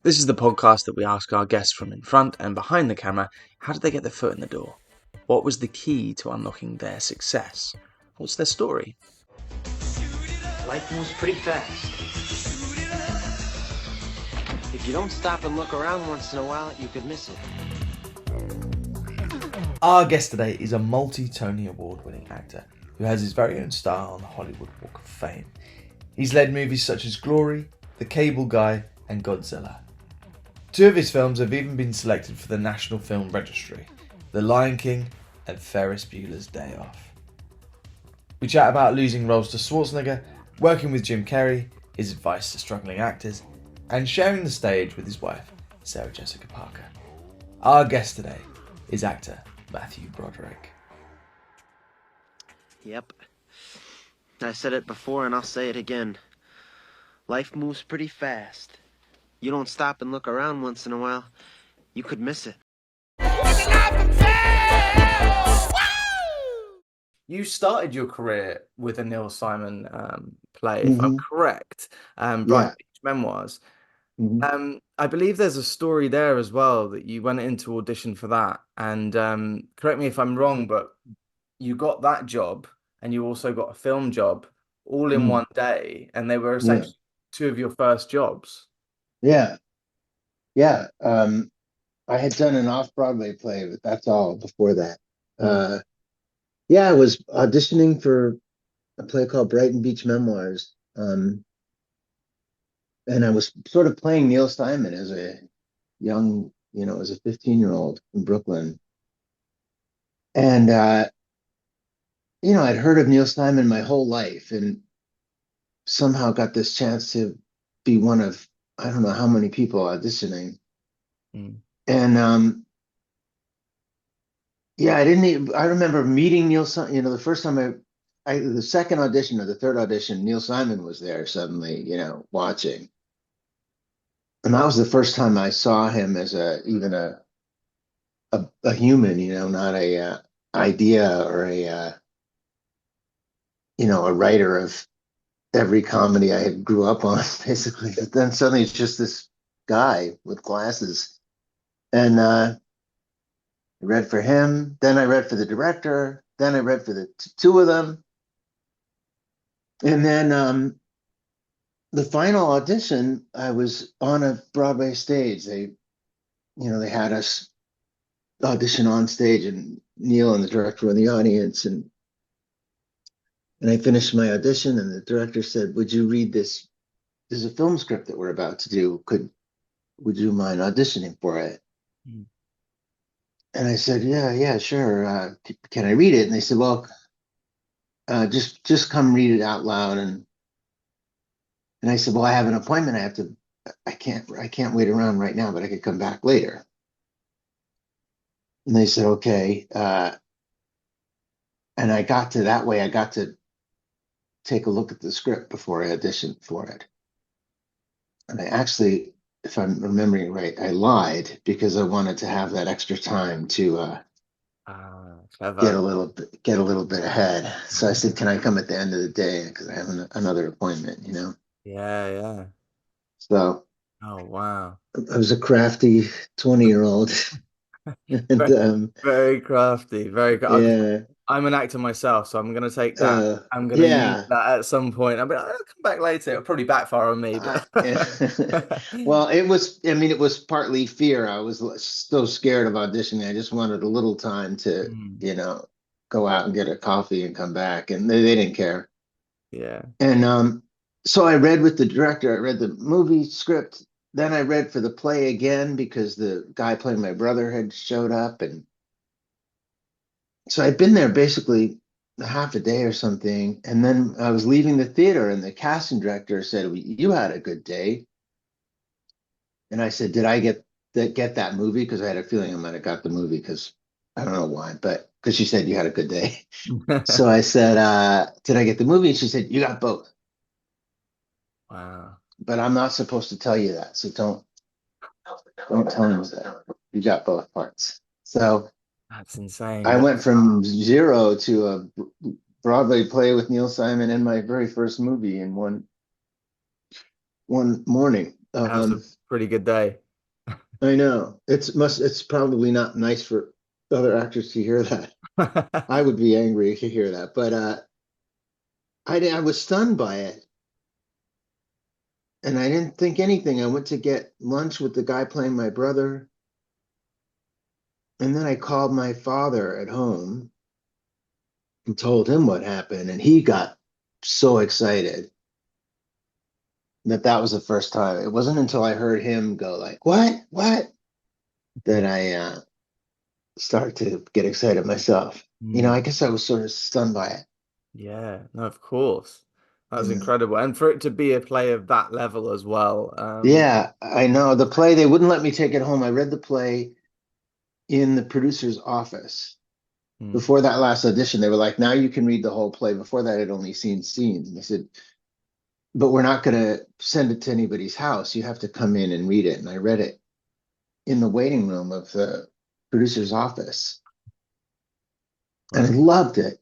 This is the podcast that we ask our guests from in front and behind the camera, how did they get their foot in the door? What was the key to unlocking their success? What's their story? Life moves pretty fast. If you don't stop and look around once in a while, you could miss it. Our guest today is a multi-Tony Award-winning actor who has his very own star on the Hollywood Walk of Fame. He's led movies such as Glory, The Cable Guy, and Godzilla. Two of his films have even been selected for the National Film Registry, The Lion King and Ferris Bueller's Day Off. We chat about losing roles to Schwarzenegger, working with Jim Carrey, his advice to struggling actors, and sharing the stage with his wife, Sara Jessica Parker. Our guest today is actor Matthew Broderick. Yep. I said it before and I'll say it again. Life moves pretty fast. You don't stop and look around once in a while, you could miss it. You started your career with a Neil Simon play, if I'm correct, Bright Beach Memoirs. I believe there's a story there as well that you went into audition for that. And correct me if I'm wrong, but you got that job and you also got a film job all in one day, and they were essentially two of your first jobs. Yeah. I had done an off-Broadway play, but that's all before that. I was auditioning for a play called Brighton Beach Memoirs. And I was sort of playing Neil Simon as a young, as a 15-year-old in Brooklyn. And, I'd heard of Neil Simon my whole life and somehow got this chance to be one of, I don't know how many people auditioning. And I remember meeting Neil Simon, the first time the second audition or the third audition, Neil Simon was there suddenly, watching. And that was the first time I saw him as even a human, not a idea or a writer of every comedy I had grew up on, basically. But then suddenly it's just this guy with glasses. And I read for him, then I read for the director, then I read for the two of them. And then the final audition, I was on a Broadway stage. They had us audition on stage, and Neil and the director were in the audience. And I finished my audition, and the director said, "Would you read this? There's a film script that we're about to do. Would you mind auditioning for it?" And I said, yeah, sure. Can I read it? And they said, well, just come read it out loud. And I said, well, I have an appointment. I can't wait around right now, but I could come back later. And they said, okay. And I got to take a look at the script before I auditioned for it. And I actually, if I'm remembering right, I lied because I wanted to have that extra time to get a little bit ahead. So I said, "Can I come at the end of the day because I have another appointment?" Yeah. So, oh wow, I was a crafty 20-year-old. And very crafty, very. yeah. I'm an actor myself, so I'm going to take that. I'm going to use that at some point. I'll come back later. It'll probably backfire on me. But Well, it was partly fear. I was so scared of auditioning. I just wanted a little time to, go out and get a coffee and come back. And they didn't care. Yeah. And so I read with the director. I read the movie script. Then I read for the play again because the guy playing my brother had showed up. And so I'd been there basically half a day or something. And then I was leaving the theater and the casting director said, well, you had a good day. And I said, did I get that movie? Because I had a feeling I might have got the movie because I don't know why, but because she said you had a good day. So I said, did I get the movie? And she said, you got both. Wow. But I'm not supposed to tell you that. So don't tell him that. You got both parts. So that's insane. I went from zero to a Broadway play with Neil Simon in my very first movie in one morning. That was a Um, pretty good day. I know it's probably not nice for other actors to hear that. I would be angry to hear that, but I was stunned by it, and I didn't think anything. I went to get lunch with the guy playing my brother, and then I called my father at home and told him what happened, and he got so excited that that was the first time. It wasn't until I heard him go like, "What?" that I started to get excited myself. Mm. I guess I was sort of stunned by it. Yeah, no, of course. That's You incredible. And for it to be a play of that level as well. Yeah, I know. The play, they wouldn't let me take it home. I read the play in the producer's office. Mm, Before that last audition, they were like, now you can read the whole play. Before that, I'd only seen scenes. And they said, but we're not going to send it to anybody's house. You have to come in and read it. And I read it in the waiting room of the producer's office. And I wow. loved it.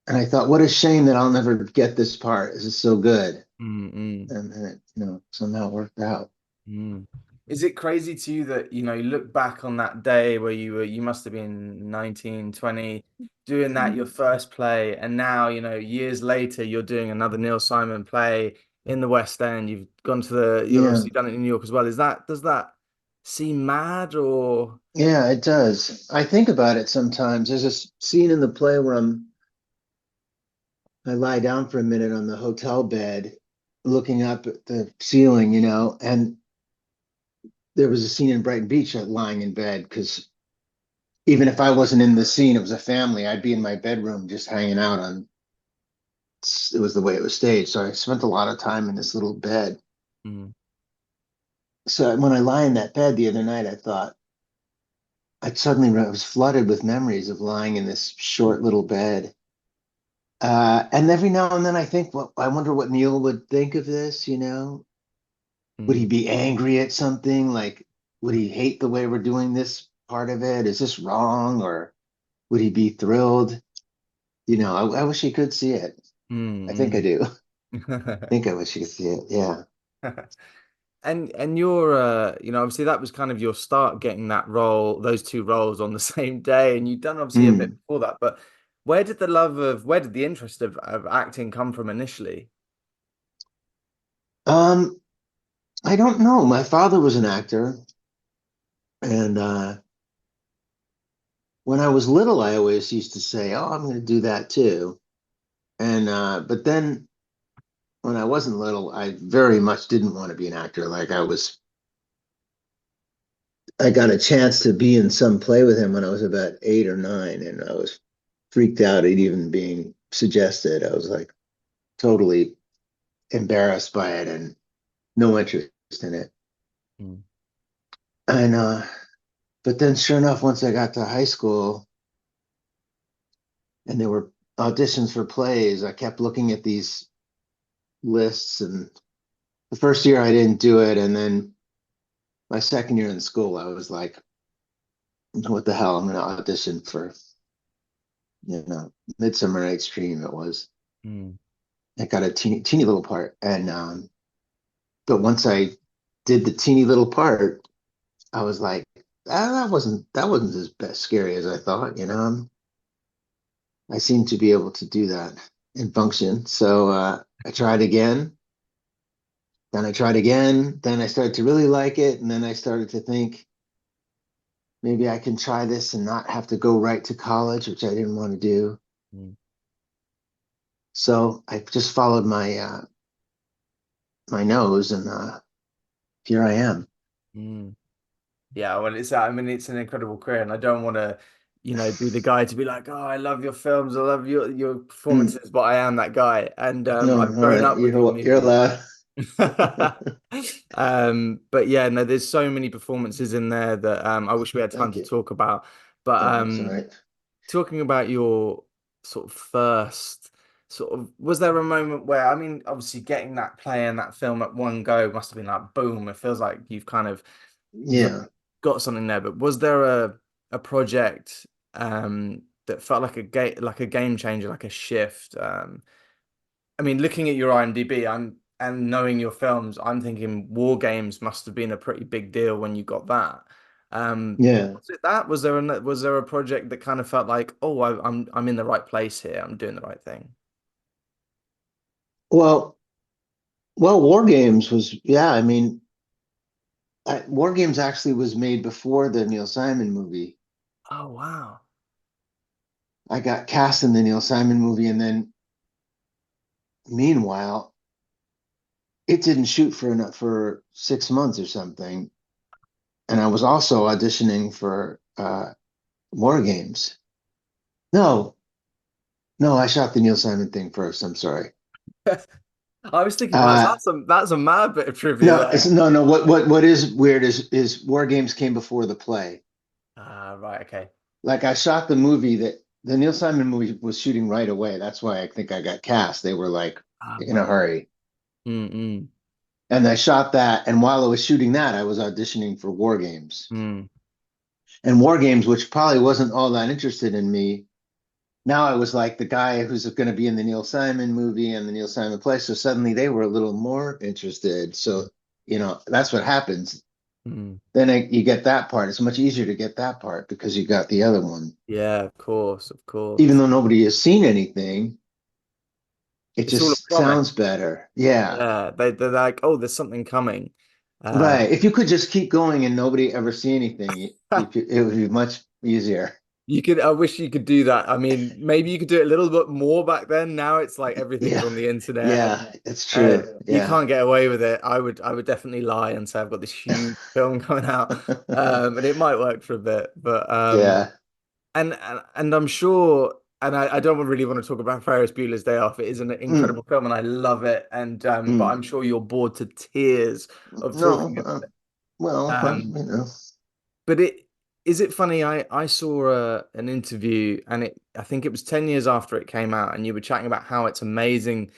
And I thought, what a shame that I'll never get this part. This is so good. Mm, mm. And then it, somehow worked out. Mm. Is it crazy to you that, you look back on that day where you must have been 19, 20, doing that, your first play, and now, years later, you're doing another Neil Simon play in the West End. You've Yeah. obviously done it in New York as well. Does that seem mad or? Yeah, it does. I think about it sometimes. There's a scene in the play where I lie down for a minute on the hotel bed, looking up at the ceiling, and there was a scene in Brighton Beach lying in bed because even if I wasn't in the scene, it was a family. I'd be in my bedroom just hanging out on. It was the way it was staged, so I spent a lot of time in this little bed. Mm, So when I lie in that bed the other night, I thought I was flooded with memories of lying in this short little bed. And every now and then I think, well, I wonder what Neil would think of this, Would he mm, be angry at something? Like, would he hate the way we're doing this part of it? Is this wrong? Or would he be thrilled? I wish he could see it. I think I mm, do. I mm. think I wish he could see it. Yeah. And you're obviously that was kind of your start getting that role, those two roles on the same day, and you've done obviously a bit Mm. before that, but where did the interest of acting come from initially? Um, I don't know. My father was an actor, and when I was little, I always used to say, "Oh, I'm going to do that too." And but then when I wasn't little, I very much didn't want to be an actor. I got a chance to be in some play with him when I was about 8 or 9, and I was freaked out at even being suggested. I was like totally embarrassed by it and no interest in it. Mm, And but then sure enough, once I got to high school and there were auditions for plays, I kept looking at these lists, and the first year I didn't do it, and then my second year in school, I was like, what the hell? I'm going to audition for, Midsummer Night's Dream. It was. mm, I got a teeny, teeny little part. And, but once I did the teeny little part, I was like, that wasn't as best scary as I thought, I seemed to be able to do that and function. So, I tried again. Then I tried again. Then I started to really like it. And then I started to think, maybe I can try this and not have to go right to college, which I didn't want to do. mm, So I just followed my nose, and here I am. mm. Yeah, well, it's an incredible career, and I don't want to, be the guy to be like, oh, I love your films, I love your Mm, performances, but I am that guy, and no, I've all grown right, up with your you're movies. allowed. But yeah, no, there's so many performances in there that I wish we had time Thank to you. talk about. But Oh, that's all right. talking about your sort of first was there a moment where, I mean, obviously getting that play and that film at one go must have been like boom. It feels like you've Yeah. got something there. But was there a project that felt like a game changer, like a shift? I mean, looking at your IMDb, and knowing your films, I'm thinking War Games must have been a pretty big deal when you got that. Yeah. Was it that? Was there a project that kind of felt like, oh, I'm in the right place here. I'm doing the right thing. Well, War Games was, yeah, I mean, War Games actually was made before the Neil Simon movie. Oh, wow. I got cast in the Neil Simon movie, and then meanwhile, it didn't shoot for 6 months or something. And I was also auditioning for War Games. No, no, I shot the Neil Simon thing first. I'm sorry. I was thinking, wow, Uh, that's a mad bit of trivia no, there. no. What is weird is War Games came before the play. Ah, right, okay. Like I shot the movie that the Neil Simon movie was shooting right away. That's why I think I got cast. They were like Ah, in a wow. hurry. Mm-mm. And I shot that. And while I was shooting that, I was auditioning for War Games. Mm. And War Games, which probably wasn't all that interested in me, now I was like the guy who's going to be in the Neil Simon movie and the Neil Simon play. So suddenly they were a little more interested. So, that's what happens. Mm. Then you get that part. It's much easier to get that part because you got the other one. Yeah, of course, of Even course. though nobody has seen anything, it It's all a just sounds promise. better. Yeah. Yeah, they're like, oh, there's something coming. Um, Right. If you could just keep going and nobody ever see anything, it would be much easier. you could, I wish you could do that. I mean, maybe you could do it a little bit more back then. Now it's like everything's Yeah. on the internet and Yeah. It's true. you Yeah. can't get away with it. I would definitely lie and say I've got this huge film coming out. And it might work for a bit, but Yeah. and I'm sure, and I don't really want to talk about Ferris Bueller's Day Off. It is an Mm, incredible film, and I love it. And but mm. I'm sure you're bored to tears of No, talking about it. well, Um, you know. but is it funny? I saw an interview, and I think it was 10 years after it came out, and you were chatting about how it's amazing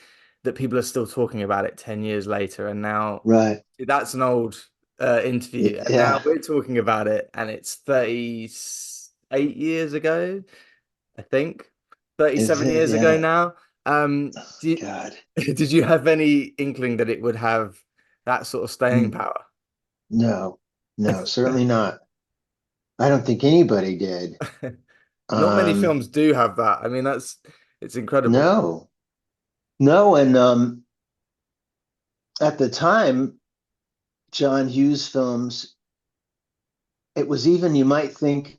that people are still talking about it 10 years later, and now Right. that's an old interview, and now Yeah. we're talking about it, and it's 38 years ago. I think Is 37 it? years ago Yeah. now. Oh, Do God. did you have any inkling that it would have that sort of staying Mm. power? No, no, certainly not. I don't think anybody did. Not many Um, films do have that. I mean, it's incredible. no, no, and at the time, John Hughes films, it was even you might think,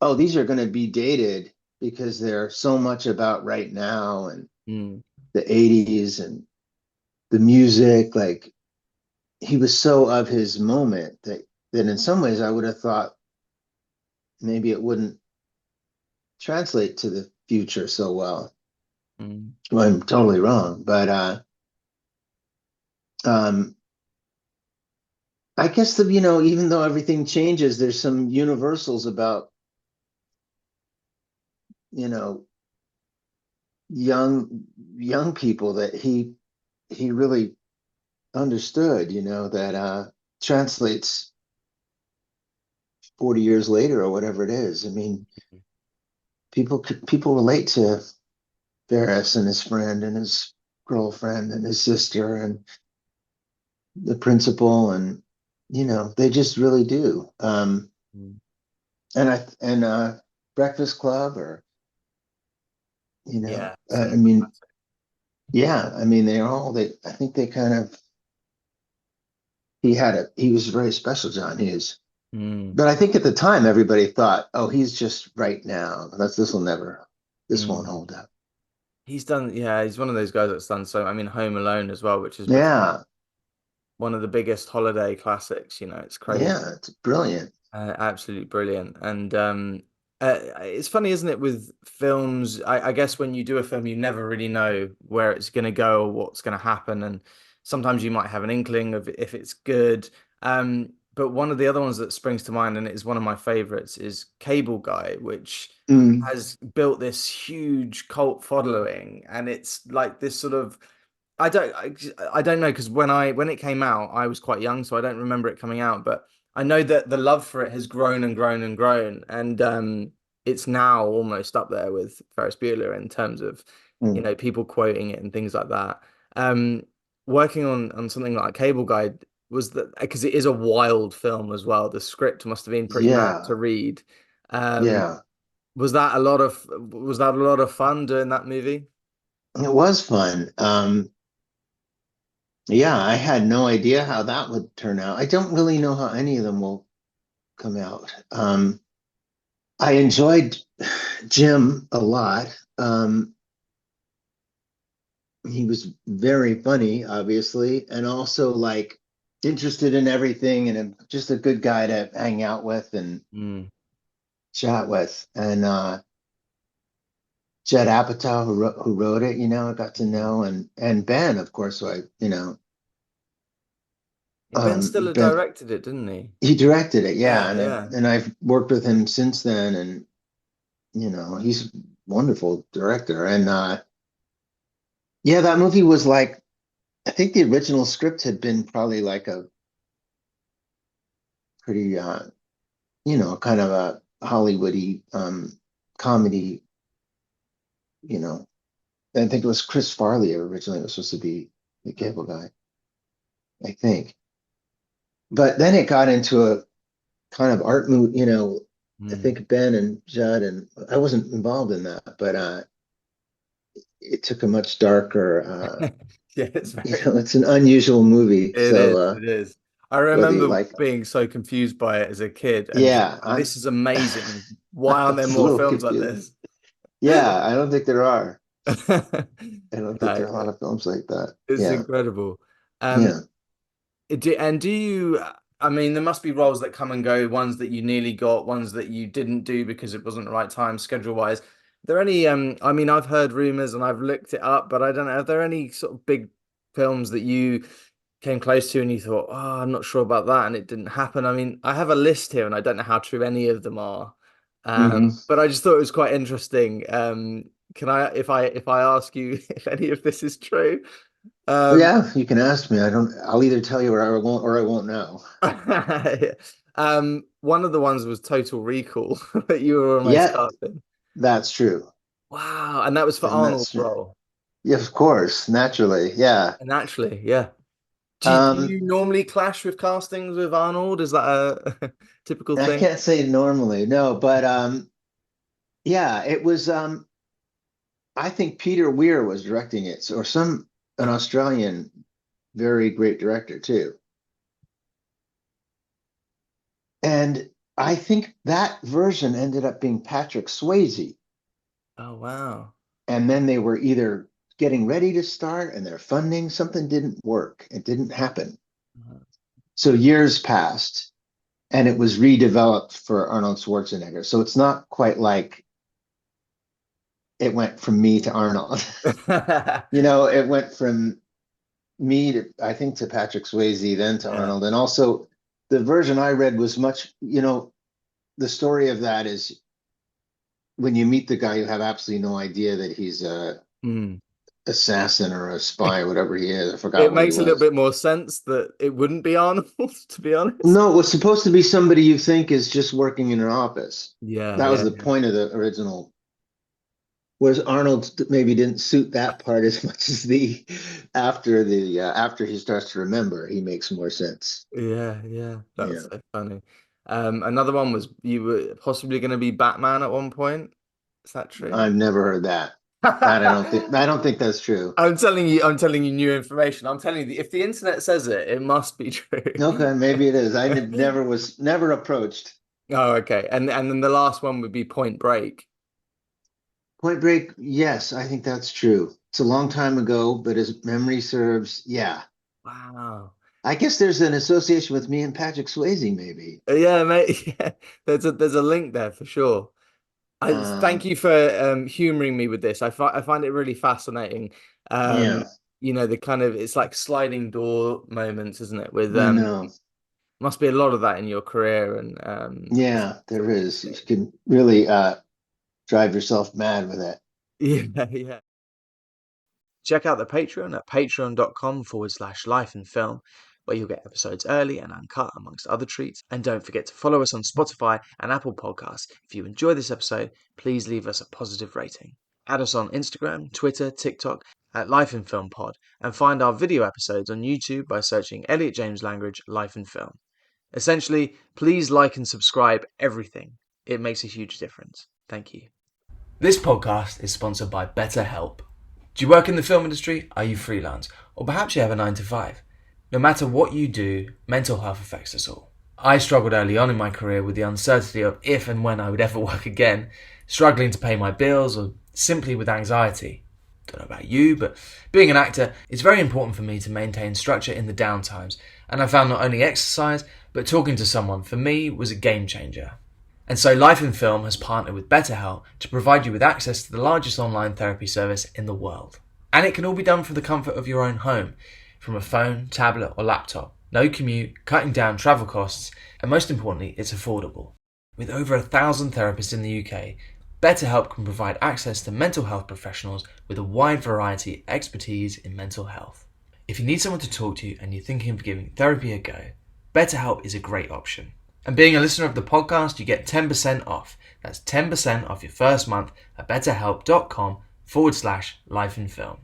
oh, these are going to be dated because they're so much about right now and Mm, the 80s and the music. Like he was so of his moment that in some ways I would have thought maybe it wouldn't translate to the future so well. mm. Well, I'm totally wrong, but um, I guess even though everything changes, there's some universals about you know young young people that he really understood. That translates 40 years later or whatever it is. I mean, people relate to Ferris and his friend and his girlfriend and his sister and the principal and they just really do. Mm. And Breakfast Club or Yeah, I some mean, yeah, I mean they I think they kind of he was very special, John Hughes. mm, But I think at the time everybody thought, oh, he's just right now. This won't mm. hold up. He's done, yeah, he's one of those guys that's done so. I mean, Home Alone as well, which has become Yeah, one of the biggest holiday classics. It's crazy. yeah, it's brilliant. Absolutely brilliant. And it's funny, isn't it, with films? I guess when you do a film, you never really know where it's going to go or what's going to happen. And sometimes you might have an inkling of if it's good. But one of the other ones that springs to mind, and it is one of my favorites, is Cable Guy, which Mm, has built this huge cult following. And it's like this sort of I don't know because when it came out, I was quite young, so I don't remember it coming out. But I know that the love for it has grown and grown and grown, and it's now almost up there with Ferris Bueller in terms of mm. people quoting it and things like that. Um, working on something like Cable Guy, was that because it is a wild film as well. The script must have been pretty mad to Yeah, read. Um, yeah. was that a lot of fun doing that movie? It was fun. Yeah, I had no idea how that would turn out. I don't really know how any of them will come out. I enjoyed Jim a lot. He was very funny, obviously, and also like interested in everything and just a good guy to hang out with and Mm. chat with. And Judd Apatow, who wrote it, I got to know, and Ben, of course, who Ben Stiller Ben, directed it, didn't he? he directed it, yeah, Yeah, yeah. and I've worked with him since then, and he's a wonderful director. And yeah, that movie was like, I think the original script had been probably like a pretty, kind of a Hollywoody comedy. You know, I think it was Chris Farley originally was supposed to be the Cable Guy, I think. But then it got into a kind of art mood. I Mm. think Ben and Judd, and I wasn't involved in that, but it took a much darker. Yeah, it's very. It's an unusual movie. It So is. It is. I whether you remember like, being so confused by it as a kid and just, yeah, this is amazing. I Why aren't there was a more little films like confused. this? Yeah, I don't think there are. I don't think No, there are a lot of films like that. it's Yeah, incredible. Um, yeah. do you, I mean, there must be roles that come and go, ones that you nearly got, ones that you didn't do because it wasn't the right time schedule wise. Are there any, I mean, I've heard rumors and I've looked it up, but I don't know, are there any sort of big films that you came close to and you thought, oh, I'm not sure about that and it didn't happen? I mean, I have a list here and I don't know how true any of them are. Hmm. But I just thought it was quite interesting. Can I, if I ask you if any of this is true? Um, Yeah, you can ask me. I don't. I'll either tell you or I won't know. One of the ones was Total Recall that you were almost Yeah, casting. that's true, Wow, and that was for and that's Arnold's true. role. Yeah, of course, naturally. Yeah. And actually, yeah. Do Um, you normally clash with castings with Arnold? Is that a typical I thing? can't say normally, no, but yeah, it was. I think Peter Weir was directing it, or an Australian very great director too. And I think that version ended up being Patrick Swayze. Oh, wow. And then they were either getting ready to start and their funding, something didn't work. It didn't happen. So years passed and it was redeveloped for Arnold Schwarzenegger. So it's not quite like it went from me to Arnold. It went from me to, I think, to Patrick Swayze, then to Yeah. Arnold. And also the version I read was much, the story of that is when you meet the guy, you have absolutely no idea that he's a Mm. assassin or a spy, whatever he is. I forgot It what he makes a little was. bit more sense that it wouldn't be Arnold, to be honest. No, it was supposed to be somebody you think is just working in an office. Yeah, That was yeah, the point of the original. Whereas Arnold maybe didn't suit that part as much as after he starts to remember, he makes more sense. yeah, yeah. That's Yeah, so funny. Another one was you were possibly going to be Batman at one point. Is that true? I've never heard that. That I don't think. I don't think that's true. I'm telling you new information. I'm telling you, if the internet says it, it must be true. Okay, maybe it is. Never approached. Oh, okay. And then the last one would be Point Break. Point Break, yes, I think that's true. It's a long time ago, but as memory serves, yeah. Wow. I guess there's an association with me and Patrick Swayze, maybe. Yeah, mate. Yeah. There's a link there for sure. I thank Um, you for humoring me with this. I find it really fascinating. Um, yeah, the kind of it's like sliding door moments, isn't it? With I know. must be a lot of that in your career and Yeah, there is. You can really drive yourself mad with it. yeah, yeah. Check out the Patreon at patreon.com/life and film, where you'll get episodes early and uncut, amongst other treats. And don't forget to follow us on Spotify and Apple Podcasts. If you enjoy this episode, please leave us a positive rating. Add us on Instagram, Twitter, TikTok, at Life in Film Pod, and find our video episodes on YouTube by searching Elliot James Langridge Life in Film. Essentially, please like and subscribe everything. It makes a huge difference. Thank you. This podcast is sponsored by Betterhelp. Do you work in the film industry? Are you freelance? Or perhaps you have a 9 to 5? No matter what you do, mental health affects us all. I struggled early on in my career with the uncertainty of if and when I would ever work again, struggling to pay my bills, or simply with anxiety. Don't know about you, but being an actor, it's very important for me to maintain structure in the downtimes, and I found not only exercise, but talking to someone for me was a game changer. And so Life in Film has partnered with BetterHelp to provide you with access to the largest online therapy service in the world. And it can all be done from the comfort of your own home, from a phone, tablet or laptop. No commute, cutting down travel costs, and most importantly, it's affordable. With over 1,000 therapists in the UK, BetterHelp can provide access to mental health professionals with a wide variety of expertise in mental health. If you need someone to talk to and you're thinking of giving therapy a go, BetterHelp is a great option. And being a listener of the podcast, you get 10% off. That's 10% off your first month at betterhelp.com/lifeinfilm.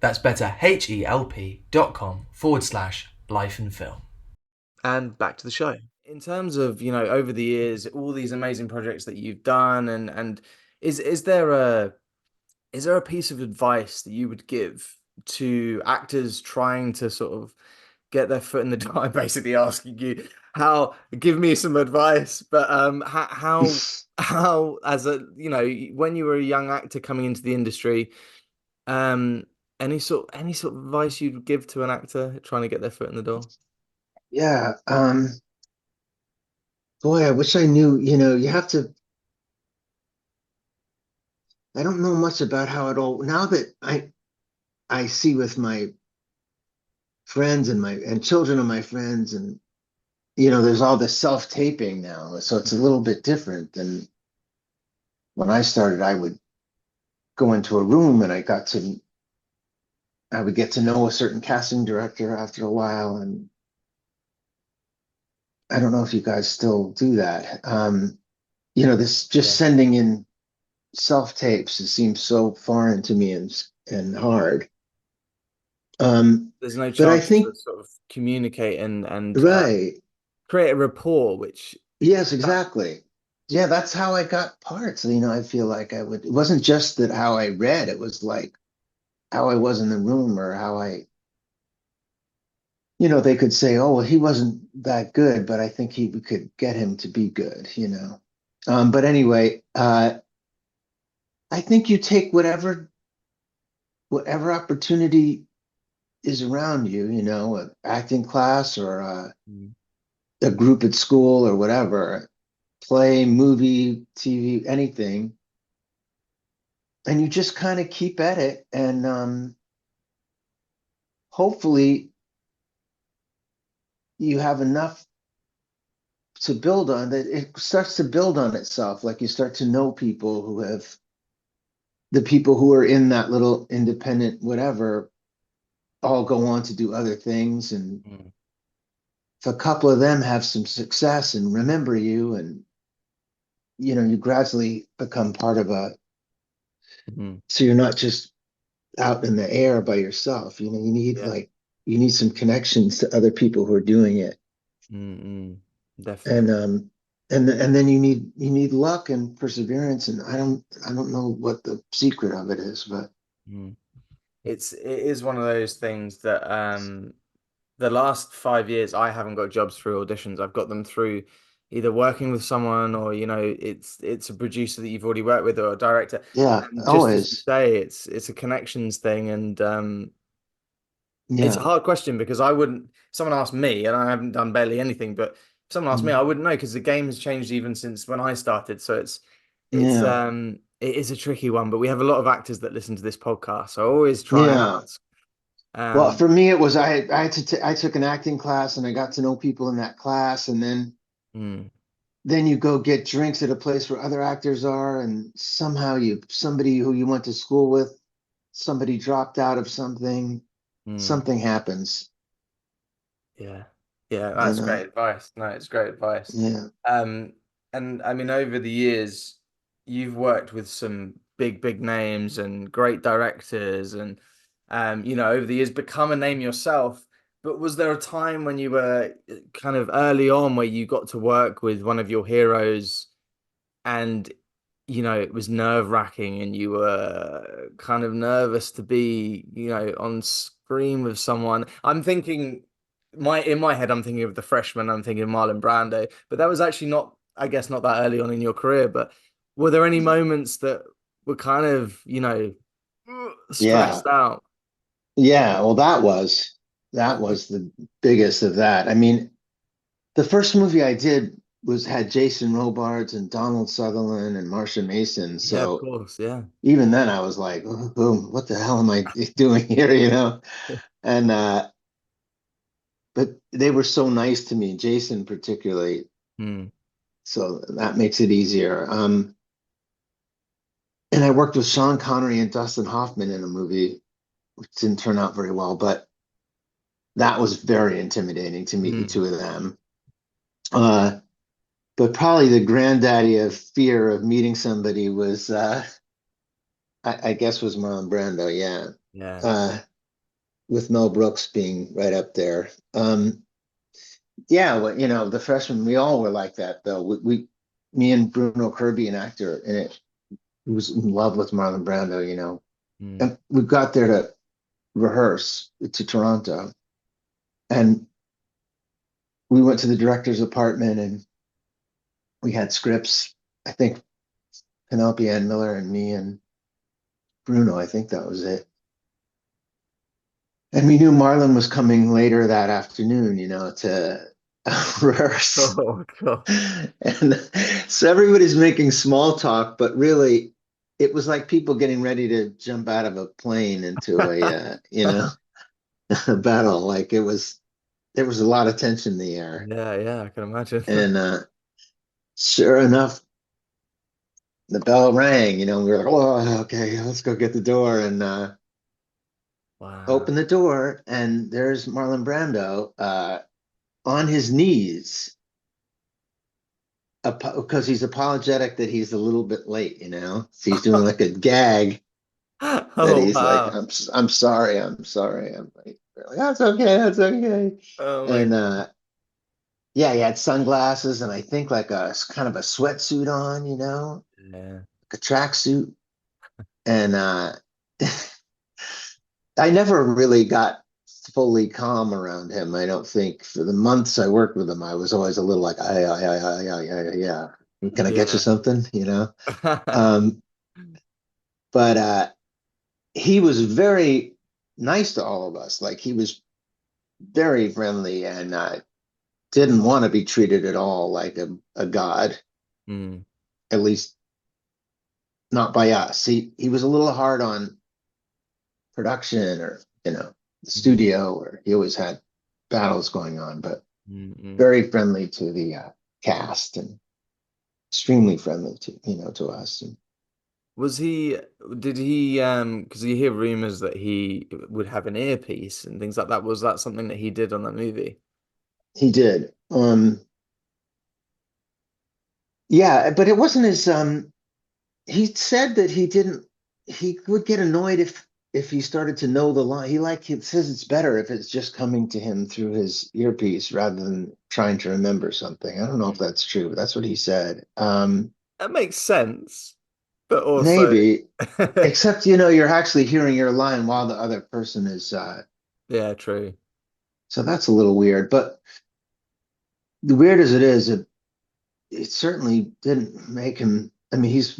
That's betterhelp.com/lifeinfilm. And back to the show. In terms of, over the years, all these amazing projects that you've done, and is there a piece of advice that you would give to actors trying to sort of get their foot in the door? I'm basically asking you give me some advice, but how as a, when you were a young actor coming into the industry, any sort of advice you'd give to an actor trying to get their foot in the door? Yeah. Boy, I wish I knew, you have to, I don't know much about how it all, now that I see with my friends and children of my friends, and there's all this self-taping now, so it's a little bit different than when I started. I would go into a room and I would get to know a certain casting director after a while, and I don't know if you guys still do that. This just sending in self-tapes, it seems so foreign to me and hard. There's no But I chance to think, sort of communicate and right. create a rapport, which Yes, exactly. Yeah, that's how I got parts. I feel like it wasn't just that how I read, it was like how I was in the room, or how they could say, oh, well, he wasn't that good, but I think we could get him to be good. But anyway, I think you take whatever opportunity is around you, an acting class, or a group at school, or whatever, play, movie, TV, anything. And you just kind of keep at it, and hopefully you have enough to build on, that it starts to build on itself. Like, you start to know the people who are in that little independent whatever all go on to do other things, and if a couple of them have some success and remember you, and you gradually become part of so you're not just out in the air by yourself. You need you need some connections to other people who are doing it. Definitely. And then you need luck and perseverance, and I don't know what the secret of it is, but it is one of those things that the last 5 years I haven't got jobs through auditions. I've got them through either working with someone, or it's a producer that you've already worked with, or a director. yeah, And just as you always. say, it's a connections thing, and it's a Yeah. hard question, because someone asked me, and I haven't done barely anything, but if someone asked me, I wouldn't know, because the game has changed even since when I started. So Yeah. it is a tricky one, but we have a lot of actors that listen to this podcast, so I always try and Yeah. ask. Well, for me, it was I took an acting class, and I got to know people in that class, and then you go get drinks at a place where other actors are, and somehow somebody who you went to school with, somebody dropped out of something happens. Yeah. Yeah, that's And great advice. No, it's great advice. yeah. Um, and I mean, over the years, you've worked with some big names and great directors, and over the years, become a name yourself. But was there a time when you were kind of early on where you got to work with one of your heroes and, it was nerve-wracking and you were kind of nervous to be, on screen with someone? I'm thinking in my head, I'm thinking of The Freshman, I'm thinking of Marlon Brando, but that was actually not, I guess, not that early on in your career. But were there any moments that were kind of, Yeah. stressed out? Yeah. Well, that was the biggest of that. I mean, the first movie I did had Jason Robards and Donald Sutherland and Marsha Mason. Yeah, of So course. Yeah. even then I was like, oh, what the hell am I doing here, And but they were so nice to me, Jason particularly. Hmm. So that makes it easier. And I worked with Sean Connery and Dustin Hoffman in a movie, which didn't turn out very well, but that was very intimidating to meet the Hmm. two of them. Uh, but probably the granddaddy of fear of meeting somebody was, I guess, was Marlon Brando. Yeah, Yeah. uh, with Mel Brooks being right up there. Yeah, well, the Freshman, we all were like that though. Me and Bruno Kirby, an actor in it, who was in love with Marlon Brando. Hmm. And we got there to rehearse to Toronto, and we went to the director's apartment, and we had scripts. I think Penelope Ann Miller and me and Bruno. I think that was it. And we knew Marlon was coming later that afternoon, to rehearse. Oh God. And so everybody's making small talk, but really, it was like people getting ready to jump out of a plane into a battle. Like there was a lot of tension in the air. Yeah, yeah, I can imagine. And sure enough, the bell rang, we were like, oh, okay, let's go get the door. And Wow. open the door, and there's Marlon Brando on his knees because he's apologetic that he's a little bit late, So he's doing like a gag that Oh he's like, wow. I'm sorry, I'm sorry. I'm like, that's okay, that's okay. Oh my And God. yeah, he had sunglasses and I think like a kind of a sweatsuit on, Yeah. like a tracksuit. And I never really got fully calm around him. I don't think for the months I worked with him, I was always a little like, yeah. Can I get you Yeah. something? Um, but he was very nice to all of us. Like he was very friendly and didn't want to be treated at all like a god, Hmm. at least not by us. He was a little hard on production or, the Hmm. studio, or he always had battles going on, but Hmm. very friendly to the cast and extremely friendly to us. And Was he, did he, because you hear rumors that he would have an earpiece and things like that. Was that something that he did on that movie? he did. Yeah, but it wasn't as he said that he would get annoyed if he started to know the line. He says it's better if it's just coming to him through his earpiece rather than trying to remember something. I don't know if Hmm. that's true, but that's what he said. That makes sense, but also, Maybe, except you're actually hearing your line while the other person is yeah, true. so that's a little weird. But the weird as it is, it certainly didn't make him. I mean, he's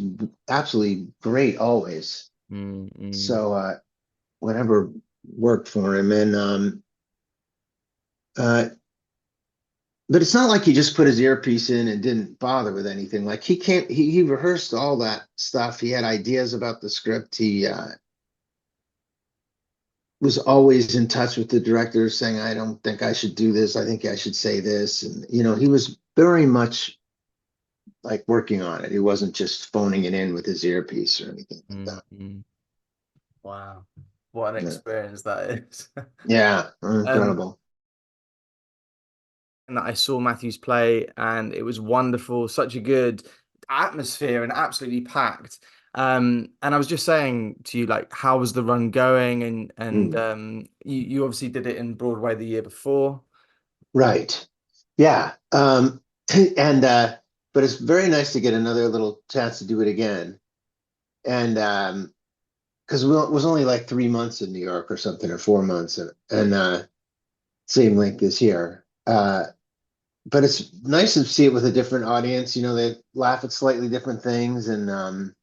absolutely great always. Mm-hmm. So whatever worked for him. And uh, but it's not like he just put his earpiece in and didn't bother with anything. Like he rehearsed all that stuff. He had ideas about the script. He was always in touch with the director, saying, "I don't think I should do this. I think I should say this." And he was very much like working on it. He wasn't just phoning it in with his earpiece or anything like that. Mm-hmm. Wow, what an Yeah, experience that is. yeah, Um, incredible. and I saw Matthew's play, and it was wonderful. Such a good atmosphere and absolutely packed. And I was just saying to you, like, how was the run going? And Mm, you obviously did it in Broadway the year before. right. Yeah. And but it's very nice to get another little chance to do it again. And because it was only like 3 months in New York or something, or 4 months, and same length as here. But it's nice to see it with a different audience. They laugh at slightly different things, and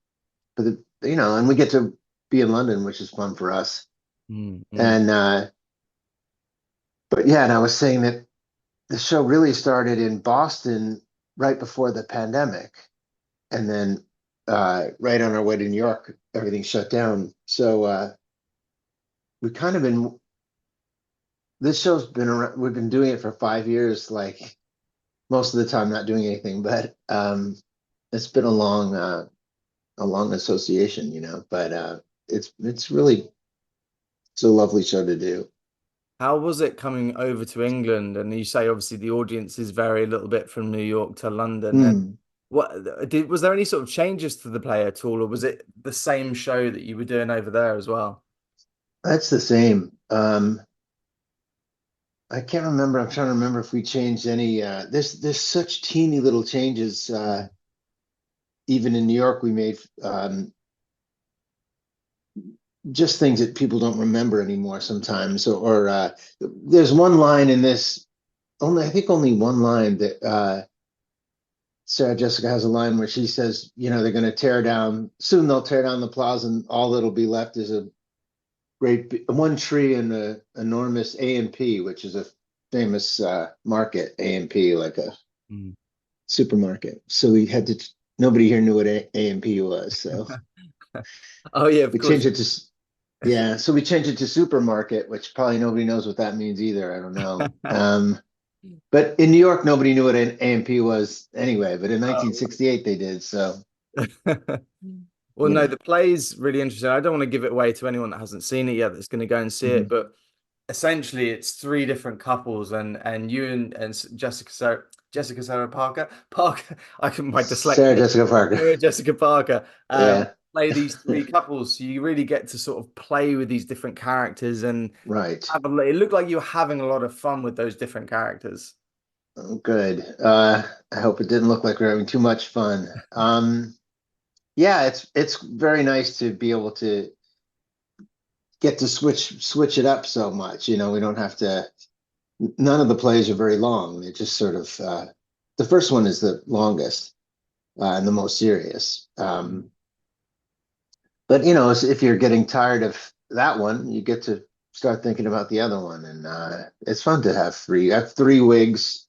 but and we get to be in London, which is fun for us. Mm. And but yeah, and I was saying that the show really started in Boston right before the pandemic, and then right on our way to New York, everything shut down. So we kind of been this show's been around. We've been doing it for 5 years, like most of the time not doing anything, but it's been a long association, but it's really it's a lovely show to do. How was it coming over to England? And you say obviously the audiences vary a little bit from New York to London. And Hmm. was there any sort of changes to the play at all, or was it the same show that you were doing over there as well? That's the same. I can't remember. I'm trying to remember if we changed any. There's such teeny little changes. Even in New York, we made just things that people don't remember anymore sometimes. Or there's one line in this. Only I think only one line that Sarah Jessica has a line where she says, they're going to tear down soon. They'll tear down the plaza, and all that'll be left is a great one tree and a enormous A&P, which is a famous market. A&P, like a Mm. supermarket. So we had to. Nobody here knew what A&P was, so Oh yeah, of we course. changed it to. Yeah, so we changed it to supermarket, which probably nobody knows what that means either. I don't know. But in New York, nobody knew what an A&P was anyway. But in Oh. 1968, they did. So Well, you no, know. the play's really interesting. I don't want to give it away to anyone that hasn't seen it yet that's going to go and see it, Mhm. but essentially it's three different couples and you and Jessica Sarah Parker I can my Sarah dyslexia Jessica Parker. Sarah Jessica Parker Yeah, play these three couples, so you really get to sort of play with these different characters and right. it looked like you were having a lot of fun with those different characters. Oh, good. I hope it didn't look like we're having too much fun. Yeah, it's very nice to be able to get to switch it up so much. We don't have to. None of the plays are very long. They just sort of. The first one is the longest and the most serious. But if you're getting tired of that one, you get to start thinking about the other one, and it's fun to have three. I have three wigs,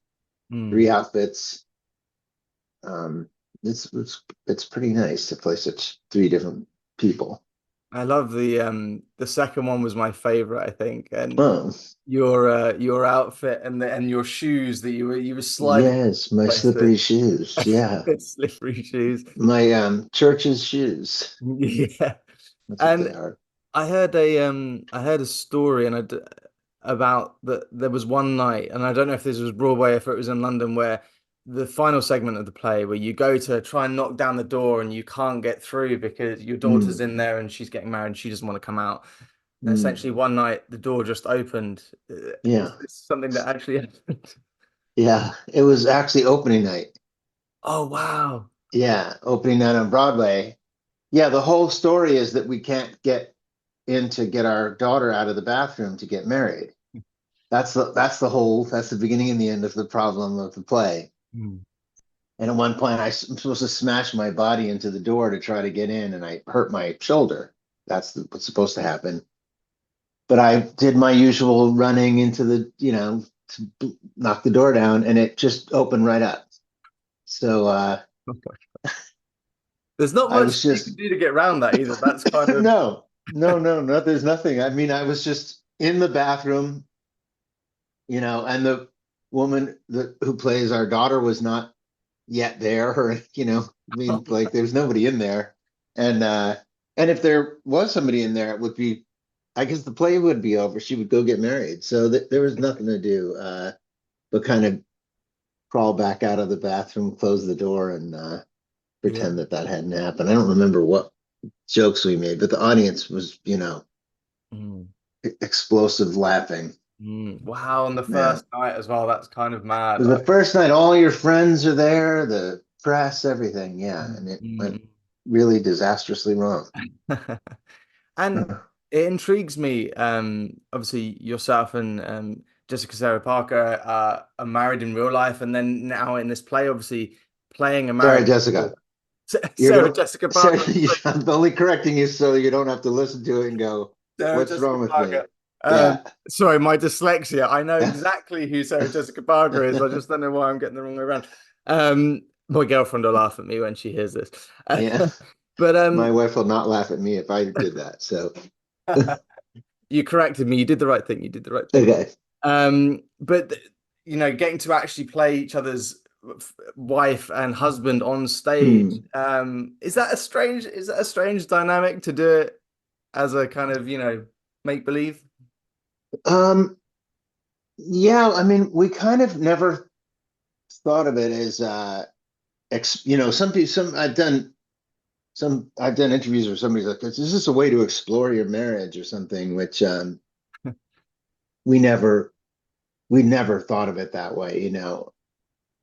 Mm. three outfits. Um, it's pretty nice to play such three different people. I love the second one was my favorite, I think, and Oh, your outfit and your shoes that you were sliding yes, my places. slippery shoes. Yeah, Slippery shoes. my church's shoes. Yeah. That's what they And are. I heard a story about that there was one night, and I don't know if this was Broadway or if it was in London, where the final segment of the play where you go to try and knock down the door and you can't get through because your daughter's Mm, in there and she's getting married and she doesn't want to come out. And mm. essentially one night the door just opened. Is Yeah, this something that actually happened? yeah. It was actually opening night. Oh wow. Yeah, opening night on Broadway. Yeah, the whole story is that we can't get in to get our daughter out of the bathroom to get married. That's the beginning and the end of the problem of the play. Hmm. And at one point, I'm supposed to smash my body into the door to try to get in, and I hurt my shoulder. What's supposed to happen. But I did my usual running into to knock the door down, and it just opened right up. So There's not I much was you can just do to get around that either. That's kind of no, no, no, no. There's nothing. I mean, I was just in the bathroom, and the woman who plays our daughter was not yet there, or I mean, like there's nobody in there, and if there was somebody in there, it would be, I guess the play would be over. She would go get married, so there was nothing to do, but kind of crawl back out of the bathroom, close the door, and yeah. pretend that hadn't happened. I don't remember what. jokes we made, but the audience was, Mm. explosive laughing. Wow, on the Yeah. first night as well. That's kind of mad. The first night, all your friends are there, the press, everything. Yeah. And it went Mm. really disastrously wrong. And it intrigues me. Obviously, yourself and Jessica Sarah Parker are married in real life, and then now in this play, obviously playing a Sarah married Jessica, you're Sarah going Jessica Sarah, Parker. I'm only correcting you so you don't have to listen to it and go, Sarah what's Jessica wrong with me? Parker. Yeah. Sorry, my dyslexia. I know exactly who Sarah Jessica Parker is. I just don't know why I'm getting the wrong way around. My girlfriend will laugh at me when she hears this. Yeah. But My wife will not laugh at me if I did that. So, you corrected me. You did the right thing. You did the right thing. okay. But getting to actually play each other's wife and husband on stage, is that a strange dynamic to do it as a kind of, make believe? Yeah, I mean, we kind of never thought of it as some people, I've done interviews where somebody's like, is this a way to explore your marriage or something, which we never thought of it that way,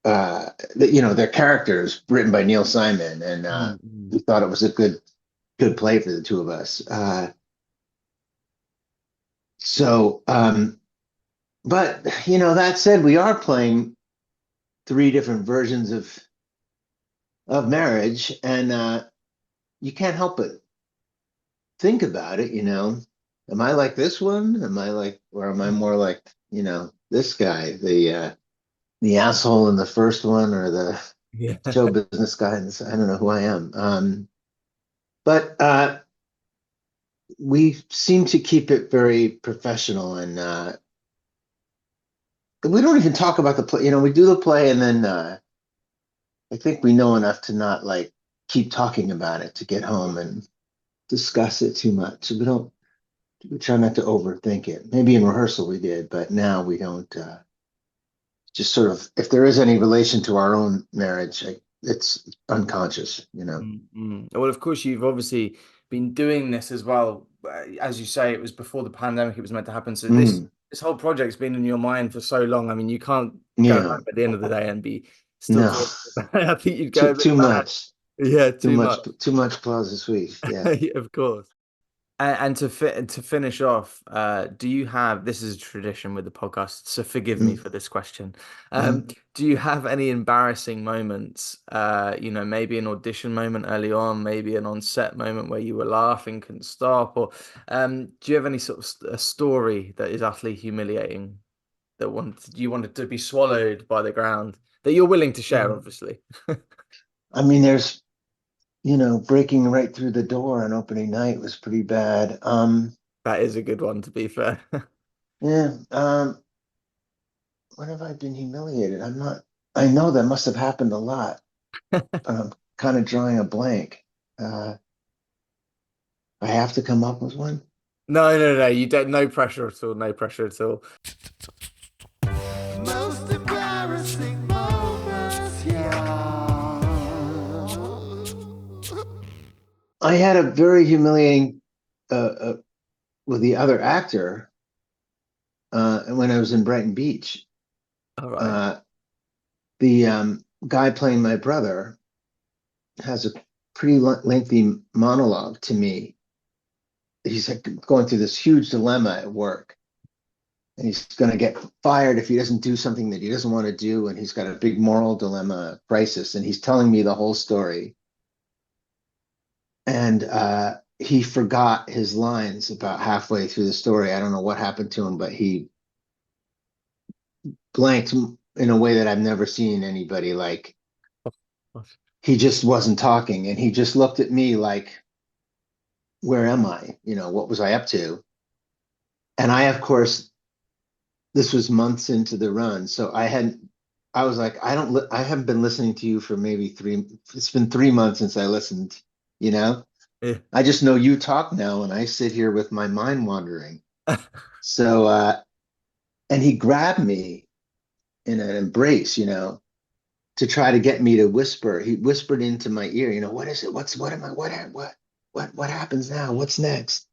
their characters written by Neil Simon, and we thought it was a good play for the two of us. But that said, we are playing three different versions of marriage, and you can't help but think about it. Am I like this one? Or am I more like this guy, the asshole in the first one, or the Yeah. show business guy in this? I don't know who I am. But we seem to keep it very professional, and we don't even talk about the play. We do the play, and then I think we know enough to not like keep talking about it to get home and discuss it too much. So we try not to overthink it. Maybe in rehearsal we did, but now we don't. Just sort of, if there is any relation to our own marriage, it's unconscious. Well, of course, you've obviously been doing this as well. As you say, it was before the pandemic, it was meant to happen. So this whole project's been in your mind for so long. I mean, you can't go Yeah. home at the end of the day and be still No. talking about it. I think you'd go a bit Too mad. much. Yeah, Too too much. much. Too much Plaza Suite. Yeah. Of course. And to finish off, do you have, this is a tradition with the podcast, so forgive me for this question. Do you have any embarrassing moments, maybe an audition moment early on, maybe an on-set moment where you were laughing, couldn't stop, or do you have any sort of a story that is utterly humiliating that you wanted to be swallowed by the ground that you're willing to share, obviously? I mean, there's breaking right through the door on opening night was pretty bad. That is a good one, to be fair. Yeah. When have I been humiliated? I know that must have happened a lot, but I'm kind of drawing a blank. I have to come up with one. No. You don't. No pressure at all. No pressure at all. Most embarrassing moments, yeah. I had a very humiliating with the other actor when I was in Brighton Beach. All right. The guy playing my brother has a pretty lengthy monologue to me. He's going through this huge dilemma at work, and he's going to get fired if he doesn't do something that he doesn't want to do, and he's got a big moral dilemma crisis, and he's telling me the whole story. And he forgot his lines about halfway through the story. I don't know what happened to him, but he blanked in a way that I've never seen anybody like. He just wasn't talking, and he just looked at me like, where am I? What was I up to? And I, of course, this was months into the run. So I was like, I haven't been listening to you for maybe it's been 3 months since I listened, Yeah. I just know you talk now, and I sit here with my mind wandering. So, and he grabbed me in an embrace, to try to get me to whisper. He whispered into my ear, what is it? What am I? What? what happens now? What's next?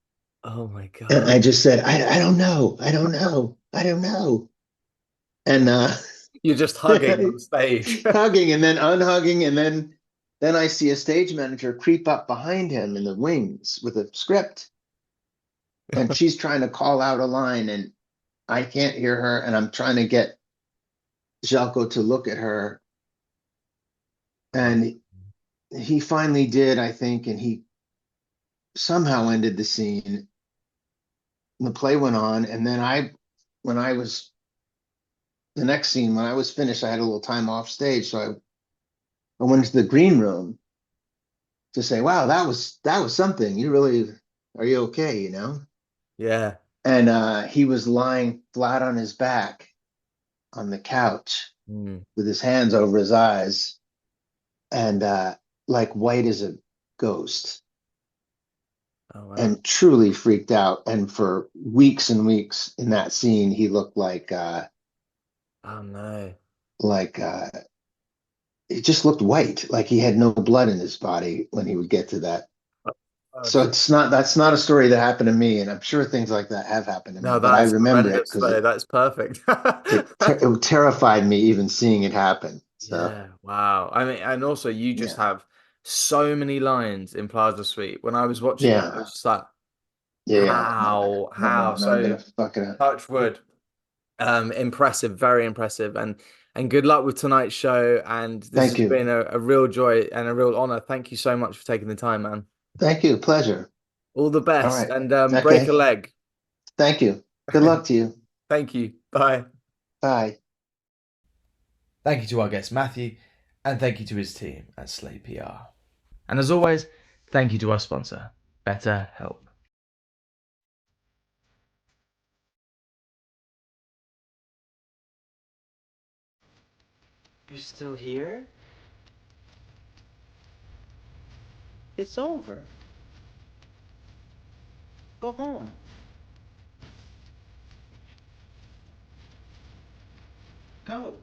Oh my And God. I just said, I don't know. I don't know. I don't know. And You're just hugging on stage. hugging and then unhugging, and then I see a stage manager creep up behind him in the wings with a script, and she's trying to call out a line, and I can't hear her, and I'm trying to get Jelko to look at her, Oh, and he finally did, I think, and he somehow ended the scene. The play went on, and then when I was the next scene, when I was finished, I had a little time off stage, so I went into the green room to say, "Wow, that was something. You really are you okay?" You know. yeah. And he was lying flat on his back on the couch Mm. with his hands over his eyes, and like white as a ghost, Oh wow. and truly freaked out. And for weeks and weeks in that scene, he looked Oh no. like he just looked white, like he had no blood in his body when he would get to that. Oh, So that's not a story that happened to me, and I'm sure things like that have happened to me, no, but I that's remember it horrendous because though. That's perfect. it terrified me even seeing it happen. So Yeah, wow. I mean, and also you just yeah, have so many lines in Plaza Suite. When I was watching it, I yeah, was just like, yeah. how? No, I'm So gonna fuck it up. touch wood. Impressive, very impressive. And good luck with tonight's show. And this Thank has you, been a real joy and a real honor. Thank you so much for taking the time, man. thank you, pleasure. All the All best right, and break okay, a leg. thank you. Good luck to you. Thank you. Bye. Bye. Thank you to our guest Matthew, and thank you to his team at Slate PR. And as always, thank you to our sponsor, BetterHelp. You're still here? It's over. Go home. Go.